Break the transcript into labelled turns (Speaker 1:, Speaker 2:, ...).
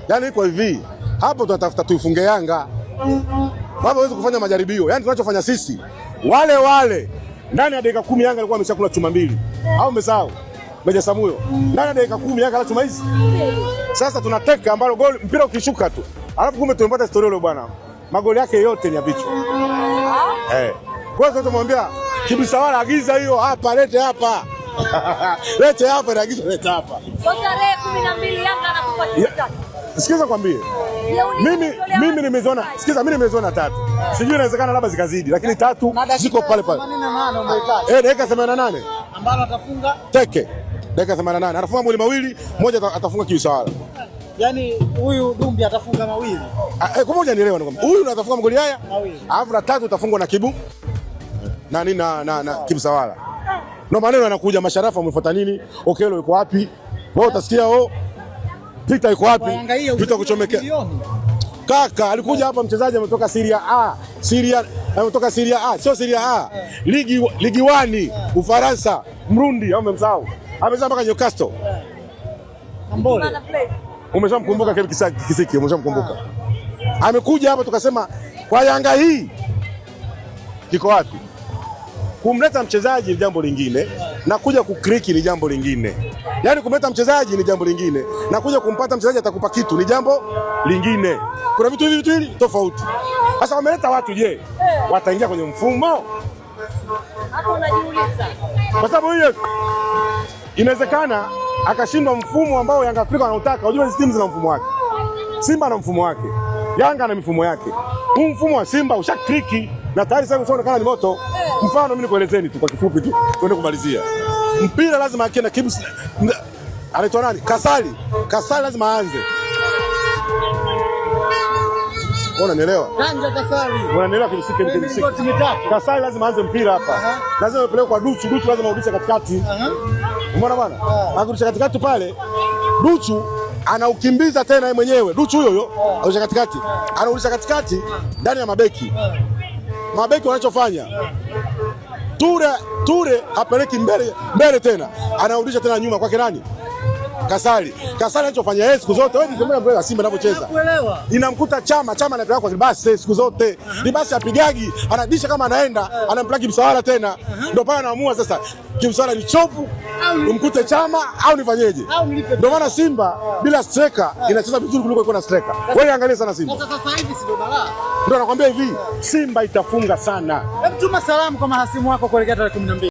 Speaker 1: Yaani iko hivi, hapo tunatafuta tuifunge Yanga. Hapo hawezi kufanya majaribio. Yaani tunachofanya sisi, wale ndani ya dakika 10 Yanga alikuwa ameshakula chuma mbili. Au umesahau? Meja Samuyo. Ndani ya dakika 10 Yanga ala chuma hizi. Sasa tunateka ambalo goli mpira ukishuka tu. Alafu kumbe tumepata historia ile bwana. Magoli yake yote ni ya vichwa. Kwa hiyo tunamwambia Kibisawala, agiza hiyo hapa, lete hapa. Lete hapa na agiza lete hapa.
Speaker 2: Kwa tarehe 12 Yanga anakufuatilia.
Speaker 1: Sikiza kwambie. Mimi nimeziona, sikiza mimi nimeziona 3. Sijui inawezekana labda zikazidi, lakini 3 ziko pale pale. Dakika 88
Speaker 3: ambalo atafunga
Speaker 1: Teke. Dakika 88 atafunga magoli mawili, moja atafunga Kibisawala.
Speaker 3: Yaani huyu Dumbi atafunga mawili.
Speaker 1: Kwa moja nielewa ngombe. Huyu atafunga magoli haya mawili. Alafu na 3 utafungwa na Kibu. Na Kibisawala. Ndio maneno yanakuja, Masharafa umefuata nini? Okelo yuko wapi? Wewe utasikia Peter yuko wapi? Peter kuchomekea. Kaka alikuja hapa mchezaji ametoka Syria A. Ametoka Syria A, sio Syria A. Ligi 1 Ufaransa, Mrundi au umemsahau? Amezaa mpaka Newcastle.
Speaker 3: Ambole.
Speaker 1: Umeshamkumbuka Kisiki, umeshamkumbuka. Amekuja hapa tukasema kwa Yanga hii kiko wapi? Kumleta mchezaji ni jambo lingine na kuja kukriki ni jambo lingine. Yaani kumleta mchezaji ni jambo lingine na kuja kumpata mchezaji atakupa kitu ni jambo lingine. Kuna vitu hivi tofauti. Sasa wameleta watu, je, wataingia kwenye mfumo?
Speaker 2: Hapo unajiuliza.
Speaker 1: Kwa sababu hiyo inawezekana akashindwa mfumo ambao Yanga Afrika wanautaka. Unajua hizo timu zina mfumo wake. Simba na mfumo wake. Yanga na mifumo yake. Huu mfumo wa Simba ushakriki na tayari sasa unaonekana ni moto. Mfano mimi nikuelezeni tu kwa kifupi tu tuende kumalizia. Mpira lazima akienda Kibs anaitwa nani? Kasali lazima aanze. Unanielewa?
Speaker 3: Kanja Kasali.
Speaker 1: Unanielewa Kibisiki? Kasali lazima aanze mpira hapa. Lazima upeleke kwa Duchu lazima urudishe katikati. Umeona bwana? Arudisha katikati pale. Duchu anaukimbiza tena yeye mwenyewe. Duchu huyo arudisha katikati. Anarudisha katikati ndani ya mabeki. Mabeki wanachofanya Ture hapeleki mbele tena. Anarudisha tena nyuma kwake nani? Kasali anachofanya yeye siku zote, wewe nikimbia mbele Simba anapocheza. Inamkuta Chama anapeleka kwa Libasi siku zote. Libasi apigagi, anadisha kama anaenda, anampeleka Kibisawala tena. Ndio pale anaamua sasa Kibisawala ni chopu, umkute Chama au nifanyeje? Ndio maana Simba bila striker inacheza vizuri kuliko iko na striker. Wewe angalia sana Simba.
Speaker 3: Sasa hivi sio balaa.
Speaker 1: Ndio nakwambia hivi, Simba itafunga sana.
Speaker 3: Hebu tuma salamu kwa mahasimu wako kuelekea tarehe 12.